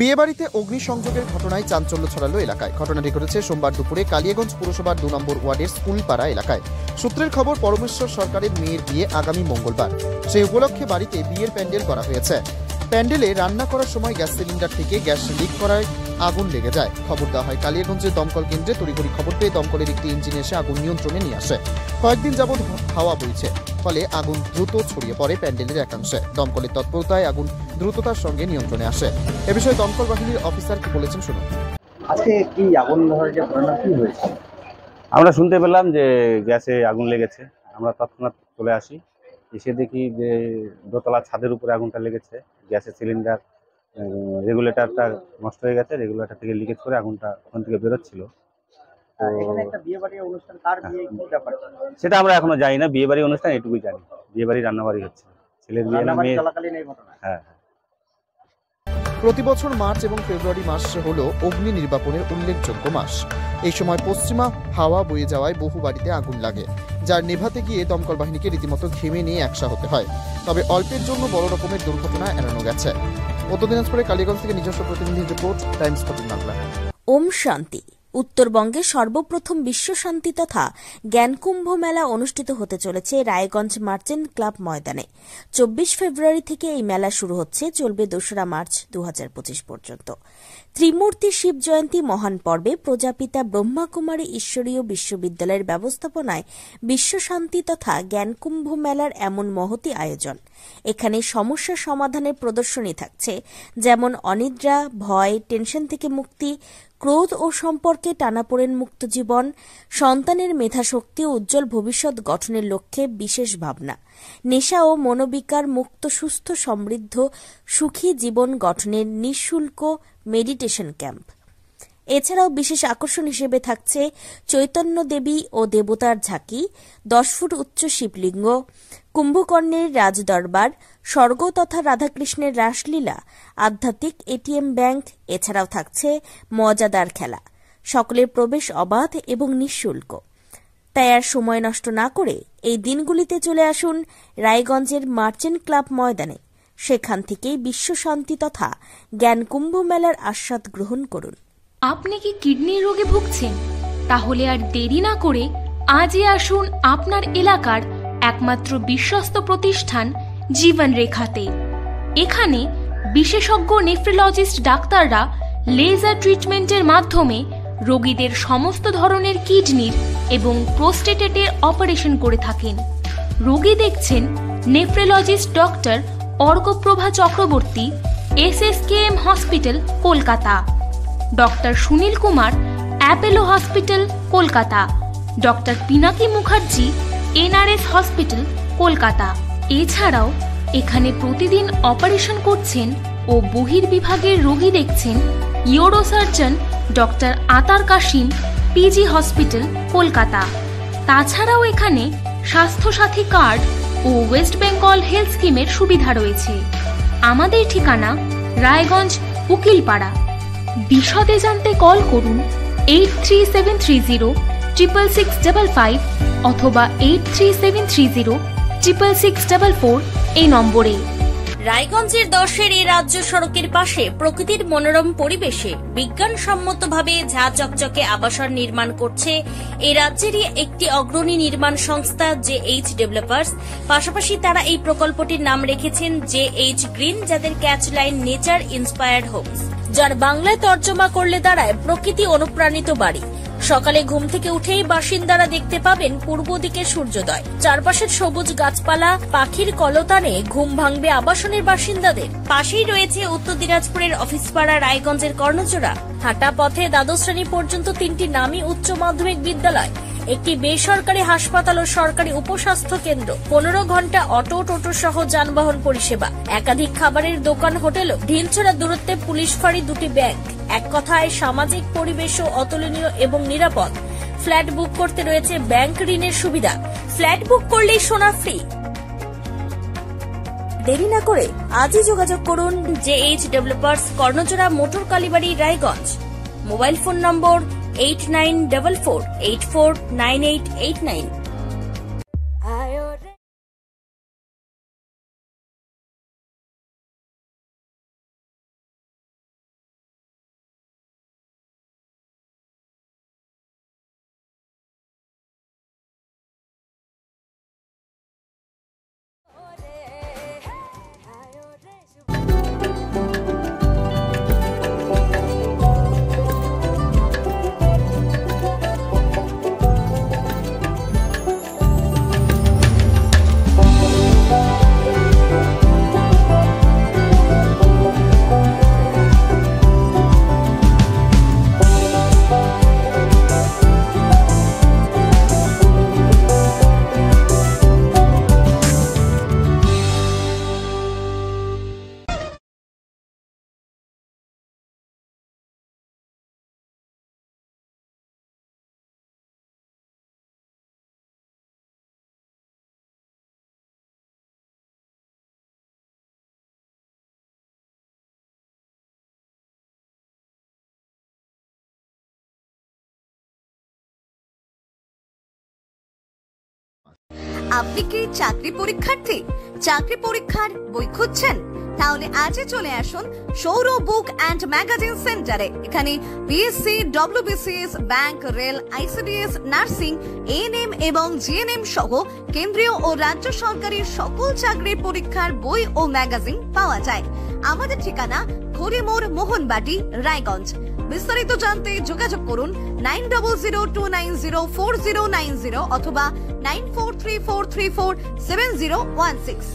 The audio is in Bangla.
বিয়েবাড়িতে অগ্নিসংযোগের ঘটনায় চাঞ্চল্য ছড়ালো এলাকায়। ঘটনাটি ঘটেছে সোমবার দুপুরে কালিয়াগঞ্জ পুরসভার ২ নম্বর ওয়ার্ডের স্কুলপাড়া এলাকায়। সূত্রের খবর, পরমেশ্বর সরকারের মেয়ের বিয়ে আগামী মঙ্গলবার। সেই উপলক্ষে বাড়িতে বিয়ের প্যান্ডেল করা হয়েছে। প্যান্ডেলে রান্না করার সময় গ্যাস সিলিন্ডার থেকে গ্যাস লিক করায় আগুন লেগে যায়। খবর দেওয়া হয় কালিয়াগঞ্জের দমকল কেন্দ্রে। তড়িঘড়ি খবর পেয়ে দমকলের একটি ইঞ্জিন এসে আগুন নিয়ন্ত্রণে নিয়ে আসে। কয়েকদিন যাবৎ হাওয়া বইছে, ফলে আগুন দ্রুত ছড়িয়ে পড়ে প্যান্ডেলের একাংশে। দমকলের তৎপরতায় আগুন দ্রুততার সঙ্গে নিয়ন্ত্রণে আসে। এ বিষয়ে দমকল বাহিনীর অফিসার কি বলেছেন শুনুন। আজকে কি আগুন ধরে যে ঘটনা কি হয়েছে? আমরা শুনতে পেলাম যে গ্যাসে আগুন লেগেছে। আমরা তৎক্ষণাৎ চলে আসি, এসে দেখি যে দোতলা ছাদের উপরে আগুনটা লেগেছে। গ্যাসের সিলিন্ডার রেগুলেটরটা নষ্ট হয়ে গেছে, রেগুলেটর থেকে লিকেজ করে আগুনটা ওখান থেকে বেরোচ্ছিল। এখানে একটা বিয়ে বাড়ির অনুষ্ঠান, কার বিয়ে কি ব্যাপার সেটা আমরা এখনো জানি না। বিয়ে বাড়ির অনুষ্ঠান এটুকুই জানি, বিয়ে বাড়ি রান্নাবাড়ি হচ্ছে, ছেলের বিয়ে না মেয়ে চলাকালীন এই ঘটনা। হ্যাঁ, প্রতি বছর মার্চ এবং ফেব্রুয়ারি মাস হল অগ্নি নির্বাপনের উল্লেখযোগ্য মাস। এই সময় পশ্চিমা হাওয়া বয়ে যাওয়ায় বহু বাড়িতে আগুন লাগে, যার নেভাতে গিয়ে দমকল বাহিনীকে রীতিমতো ঘেমে নিয়ে একসা হতে হয়। তবে অল্পের জন্য বড় রকমের দুর্ঘটনা এড়ানো গেছে। উত্তর দিনাজপুরে কালীগঞ্জ থেকে নিজস্ব প্রতিনিধির রিপোর্ট, টাইমস 14 বাংলা। ওম শান্তি। উত্তরবঙ্গে সর্বপ্রথম বিশ্ব শান্তি তথা জ্ঞানকুম্ভ মেলা অনুষ্ঠিত হতে চলেছে রায়গঞ্জ মার্চেন্ট ক্লাব ময়দানে। 24 ফেব্রুয়ারি থেকে এই মেলা শুরু হচ্ছে, চলবে 2রা মার্চ 2025 পর্যন্ত। ত্রিমূর্তি শিব জয়ন্তী মহান পর্বে প্রজাপিতা ব্রহ্মাকুমারী ঈশ্বরীয় বিশ্ববিদ্যালয়ের ব্যবস্থাপনায় বিশ্ব শান্তি তথা জ্ঞানকুম্ভ মেলার এমন মহতী আয়োজন। এখানে সমস্যা সমাধানের প্রদর্শনী থাকছে, যেমন অনিদ্রা, ভয়, টেনশন থেকে মুক্তি, ক্রোধ ও সম্পর্কে টানাপোড়েন মুক্ত জীবন, সন্তানের মেধাশক্তি ও উজ্জ্বল ভবিষ্যৎ গঠনের লক্ষ্যে বিশেষ ভাবনা, নেশা ও মনোবিকার মুক্ত সুস্থ সমৃদ্ধ সুখী জীবন গঠনের নিঃশুল্ক মেডিটেশন ক্যাম্প। এছাড়াও বিশেষ আকর্ষণ হিসেবে থাকছে চৈতন্য দেবী ও দেবতার ঝাঁকি, 10 ফুট উচ্চ শিবলিঙ্গ, কুম্ভকর্ণের রাজদরবার, স্বর্গ তথা রাধাকৃষ্ণের রাসলীলা, আধ্যাত্মিক এটিএম ব্যাংক। এছাড়াও থাকছে মজাদার খেলা। সকলের প্রবেশ অবাধ এবং নিঃশুল্ক। তাই আর সময় নষ্ট না করে এই দিনগুলিতে চলে আসুন রায়গঞ্জের মার্চেন্ট ক্লাব ময়দানে। সেখান থেকেই বিশ্ব শান্তি তথা জ্ঞানকুম্ভ মেলার আস্বাদ গ্রহণ করুন। আপনি কি কিডনির রোগে ভুগছেন? তাহলে আর দেরি না করে আজই আসুন আপনার এলাকার একমাত্র বিশ্বস্ত প্রতিষ্ঠান জীবন রেখাতে। এখানে বিশেষজ্ঞ নেফ্রোলজিস্ট ডাক্তাররা লেজার ট্রিটমেন্টের মাধ্যমে রোগীদের সমস্ত ধরনের কিডনির এবং প্রোস্টেটের অপারেশন করে থাকেন। রোগী দেখছেন nephrologist doctor Arkaprabha Chakraborty, SSKM hospital, Kolkata. Doctor Sunil Kumar, Apollo hospital, Kolkata. Doctor Pinaki Mukherjee, NRS hospital, Kolkata. এছাড়াও এখানে প্রতিদিন অপারেশন করছেন ও বহির্বিভাগের রোগী দেখছেন ইউরোসার্জন ডক্টর আতার কাশিম, PG হসপিটাল, কলকাতা। তাছাড়াও এখানে স্বাস্থ্যসাথী কার্ড ও ওয়েস্ট বেঙ্গল হেলথ স্কিমের সুবিধা রয়েছে। আমাদের ঠিকানা রায়গঞ্জ উকিলপাড়া। বিশদে জানতে কল করুন 8373066655 অথবা 8373066644 এই নম্বরে। রায়গঞ্জের 10-এর এই রাজ্য সড়কের পাশে প্রকৃতির মনোরম পরিবেশে বিজ্ঞানসম্মতভাবে ঝা চকচকে আবাসন নির্মাণ করছে এই রাজ্যেরই একটি অগ্রণী নির্মাণ সংস্থা JH ডেভেলপার্স। পাশাপাশি তারা এই প্রকল্পটির নাম রেখেছেন JH গ্রিন, যাদের catch line nature inspired homes, যার বাংলায় তর্জমা করলে দাঁড়ায় প্রকৃতি অনুপ্রাণিত বাড়ি। সকালে ঘুম থেকে উঠেই বাসিন্দারা দেখতে পাবেন পূর্ব দিকে সূর্যোদয়। চারপাশের সবুজ গাছপালা, পাখির কলতানে ঘুম ভাঙবে আবাসনের বাসিন্দাদের। পাশেই রয়েছে উত্তর দিনাজপুরের অফিসপাড়া রায়গঞ্জের কর্ণচূড়া। হাঁটা পথে দ্বাদশ শ্রেণী পর্যন্ত 3টি নামী উচ্চ মাধ্যমিক বিদ্যালয়, একটি বেসরকারি হাসপাতাল ও সরকারি উপস্বাস্থ্য কেন্দ্র, 15 ঘন্টা অটো, টোটো সহ যানবাহন পরিষেবা, একাধিক খাবারের দোকান, হোটেল, ঢিলছড়া দূরত্বে পুলিশ ফাঁড়ি, 2টি ব্যাংক। এক কথায় সামাজিক পরিবেশও অতুলনীয় এবং নিরাপদ। ফ্ল্যাট বুক করতে রয়েছে ব্যাংক ঋণের সুবিধা। ফ্ল্যাট বুক করলেই সোনা ফ্রি। দেরি না করে আজই যোগাযোগ করুন JH developers, Karnajora, motor Kalibari, Raiganj. Mobile phone number 8944849889। আপনি কি চাকরি পরীক্ষার্থী? চাকরি পরীক্ষার বই খুঁজছেন? তাহলে আজই চলে আসুন সৌরভ বুক অ্যান্ড ম্যাগাজিন সেন্টারে। এখানে BSc, WBCS, bank, rail, ICDS, nursing, ANM এবং GNM সহ কেন্দ্রীয় ও রাজ্য সরকারি সকল চাকরির পরীক্ষার বই ও ম্যাগাজিন পাওয়া যায়। আমাদের ঠিকানা খড়িমোড়, মোহনবাটি, রায়গঞ্জ। বিস্তারিত জানতে যোগাযোগ করুন 9002904090 অথবা 9434347016।